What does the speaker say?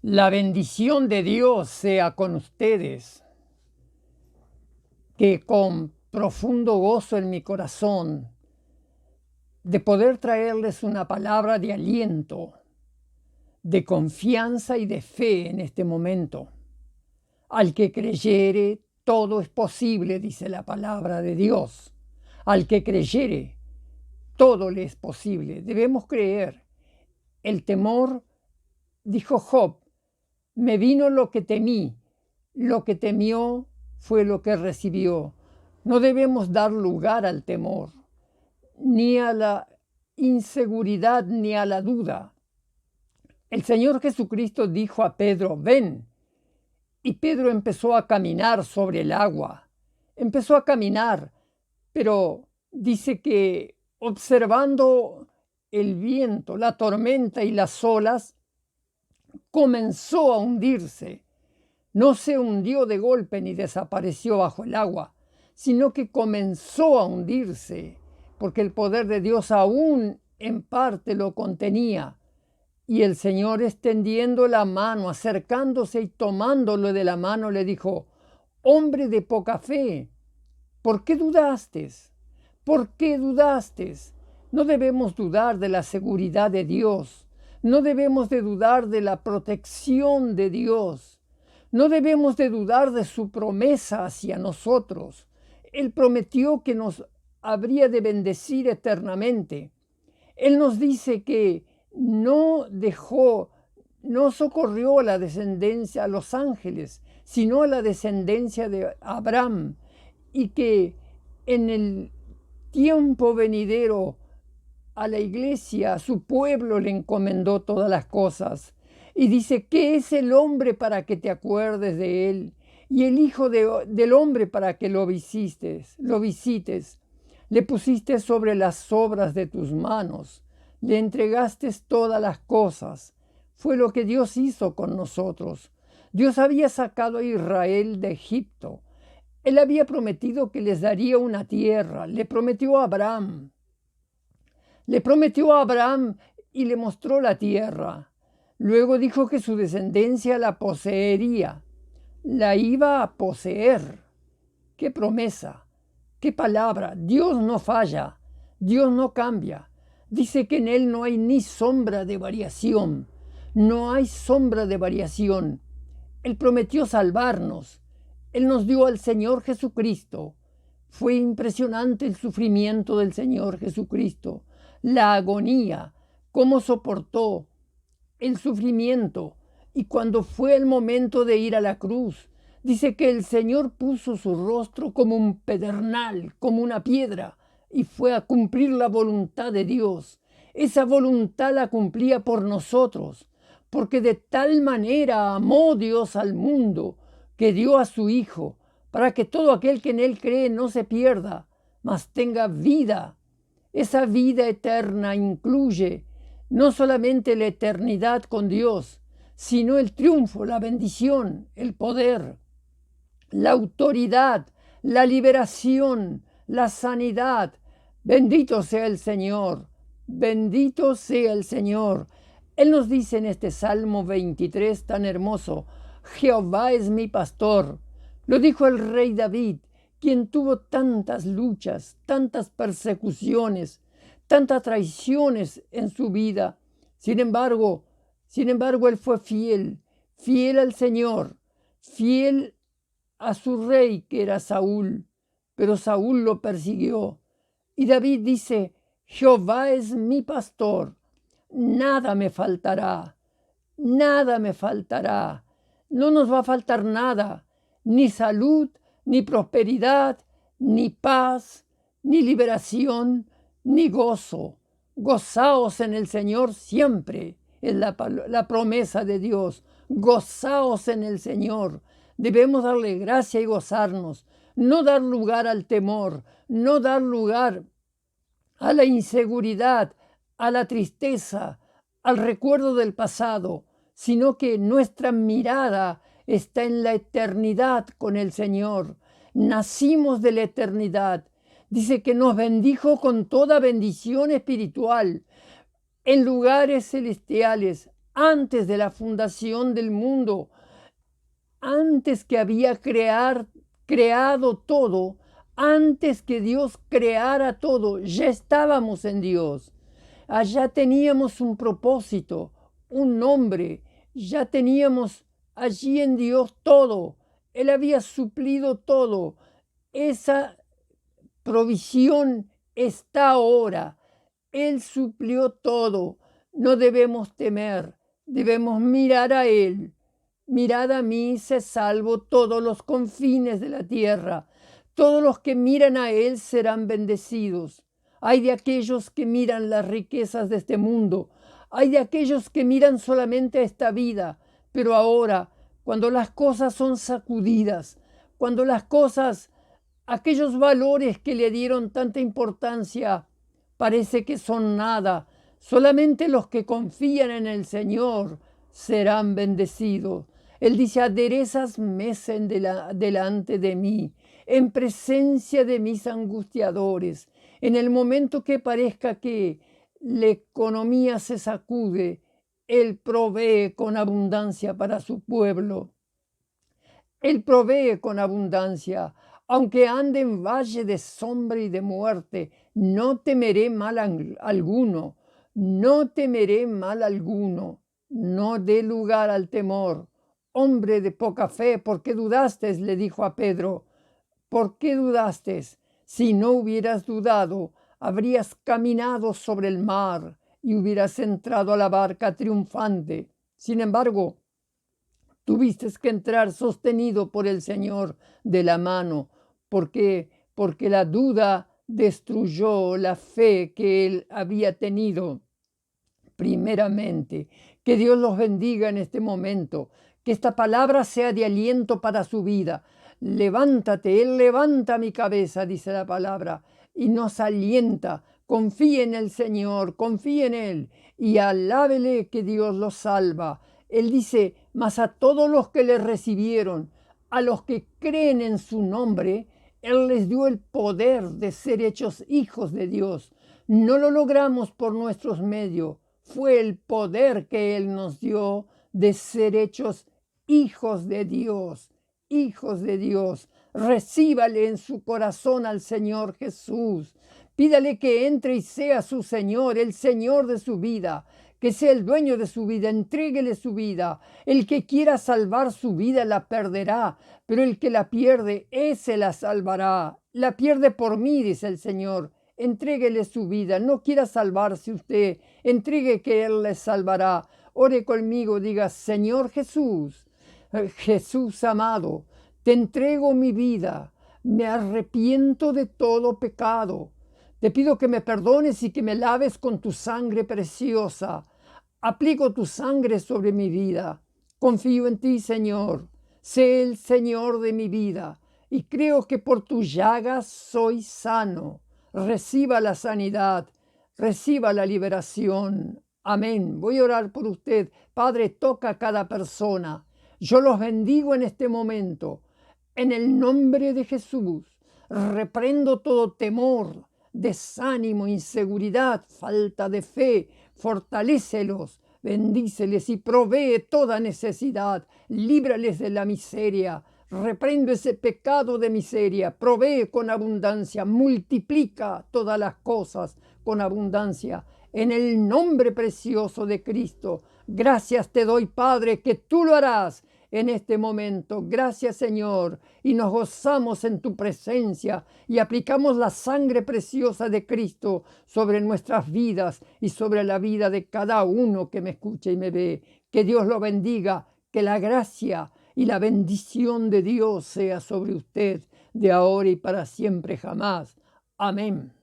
La bendición de Dios sea con ustedes, que con profundo gozo en mi corazón de poder traerles una palabra de aliento, de confianza y de fe en este momento. Al que creyere, todo es posible, dice la palabra de Dios. Al que creyere, todo le es posible. Debemos creer. El temor, dijo Job, me vino lo que temí, lo que temió fue lo que recibió. No debemos dar lugar al temor, ni a la inseguridad, ni a la duda. El Señor Jesucristo dijo a Pedro, ven, y Pedro empezó a caminar sobre el agua. Empezó a caminar, pero dice que observando el viento, la tormenta y las olas, comenzó a hundirse. No se hundió de golpe ni desapareció bajo el agua, sino que comenzó a hundirse, porque el poder de Dios aún en parte lo contenía. Y el Señor, extendiendo la mano, acercándose y tomándolo de la mano, le dijo, hombre de poca fe, ¿por qué dudaste? ¿Por qué dudaste? No debemos dudar de la seguridad de Dios. No debemos de dudar de la protección de Dios. No debemos de dudar de su promesa hacia nosotros. Él prometió que nos habría de bendecir eternamente. Él nos dice que no socorrió a la descendencia, a los ángeles, sino a la descendencia de Abraham, y que en el tiempo venidero a la iglesia, a su pueblo, le encomendó todas las cosas. Y dice, ¿qué es el hombre para que te acuerdes de él? Y el hijo del hombre para que lo visites. Le pusiste sobre las obras de tus manos. Le entregaste todas las cosas. Fue lo que Dios hizo con nosotros. Dios había sacado a Israel de Egipto. Él había prometido que les daría una tierra. Le prometió a Abraham. Y le mostró la tierra. Luego dijo que su descendencia la poseería. La iba a poseer. ¡Qué promesa! ¡Qué palabra! Dios no falla. Dios no cambia. Dice que en Él no hay ni sombra de variación. No hay sombra de variación. Él prometió salvarnos. Él nos dio al Señor Jesucristo. Fue impresionante el sufrimiento del Señor Jesucristo. La agonía, cómo soportó el sufrimiento. Y cuando fue el momento de ir a la cruz, dice que el Señor puso su rostro como un pedernal, como una piedra, y fue a cumplir la voluntad de Dios. Esa voluntad la cumplía por nosotros, porque de tal manera amó Dios al mundo, que dio a su Hijo, para que todo aquel que en Él cree no se pierda, mas tenga vida. Esa vida eterna incluye no solamente la eternidad con Dios, sino el triunfo, la bendición, el poder, la autoridad, la liberación, la sanidad. Bendito sea el Señor, bendito sea el Señor. Él nos dice en este Salmo 23 tan hermoso, Jehová es mi pastor. Lo dijo el rey David, quien tuvo tantas luchas, tantas persecuciones, tantas traiciones en su vida. Sin embargo, él fue fiel al Señor, fiel a su rey que era Saúl, pero Saúl lo persiguió. Y David dice, Jehová es mi pastor, nada me faltará, nada me faltará. No nos va a faltar nada, ni salud, ni prosperidad, ni paz, ni liberación, ni gozo. Gozaos en el Señor siempre, es la promesa de Dios. Gozaos en el Señor. Debemos darle gracia y gozarnos, no dar lugar al temor, no dar lugar a la inseguridad, a la tristeza, al recuerdo del pasado, sino que nuestra mirada está en la eternidad con el Señor. Nacimos de la eternidad. Dice que nos bendijo con toda bendición espiritual en lugares celestiales antes de la fundación del mundo, antes que había creado todo, antes que Dios creara todo, ya estábamos en Dios. Allá teníamos un propósito, un nombre, ya teníamos allí en Dios todo. Él había suplido todo. Esa provisión está ahora. Él suplió todo. No debemos temer, debemos mirar a Él. Mirad a mí, se salvo todos los confines de la tierra. Todos los que miran a Él serán bendecidos. Hay de aquellos que miran las riquezas de este mundo. Hay de aquellos que miran solamente esta vida. Pero ahora, cuando las cosas son sacudidas, cuando las cosas, aquellos valores que le dieron tanta importancia, parece que son nada, solamente los que confían en el Señor serán bendecidos. Él dice, aderezas mesa delante de mí, en presencia de mis angustiadores. En el momento que parezca que la economía se sacude, Él provee con abundancia para su pueblo. Él provee con abundancia. Aunque ande en valle de sombra y de muerte, no temeré mal alguno, no temeré mal alguno. No dé lugar al temor. Hombre de poca fe, ¿por qué dudaste? Le dijo a Pedro. ¿Por qué dudaste? Si no hubieras dudado, habrías caminado sobre el mar y hubieras entrado a la barca triunfante. Sin embargo, tuviste que entrar sostenido por el Señor de la mano, porque la duda destruyó la fe que él había tenido primeramente. Que Dios los bendiga en este momento, que esta palabra sea de aliento para su vida. Levántate, Él levanta mi cabeza, dice la palabra, y nos alienta. Confíe en el Señor, confíe en Él y alábele que Dios los salva. Él dice, mas a todos los que le recibieron, a los que creen en su nombre, Él les dio el poder de ser hechos hijos de Dios. No lo logramos por nuestros medios, fue el poder que Él nos dio de ser hechos hijos de Dios, hijos de Dios. Recíbale en su corazón al Señor Jesús. Pídale que entre y sea su Señor, el Señor de su vida, que sea el dueño de su vida, entréguele su vida. El que quiera salvar su vida la perderá, pero el que la pierde, ese la salvará. La pierde por mí, dice el Señor. Entréguele su vida, no quiera salvarse usted, entregue que Él le salvará. Ore conmigo, diga, Señor Jesús, Jesús amado, te entrego mi vida, me arrepiento de todo pecado. Te pido que me perdones y que me laves con tu sangre preciosa. Aplico tu sangre sobre mi vida. Confío en ti, Señor. Sé el Señor de mi vida y creo que por tus llagas soy sano. Reciba la sanidad, reciba la liberación. Amén. Voy a orar por usted. Padre, toca a cada persona. Yo los bendigo en este momento. En el nombre de Jesús, reprendo todo temor, desánimo, inseguridad, falta de fe. Fortalécelos, bendíceles y provee toda necesidad. Líbrales de la miseria. Reprendo ese pecado de miseria, provee con abundancia, multiplica todas las cosas con abundancia. En el nombre precioso de Cristo, gracias te doy, Padre, que tú lo harás en este momento. Gracias, Señor, y nos gozamos en tu presencia y aplicamos la sangre preciosa de Cristo sobre nuestras vidas y sobre la vida de cada uno que me escucha y me ve. Que Dios lo bendiga, que la gracia y la bendición de Dios sea sobre usted de ahora y para siempre jamás. Amén.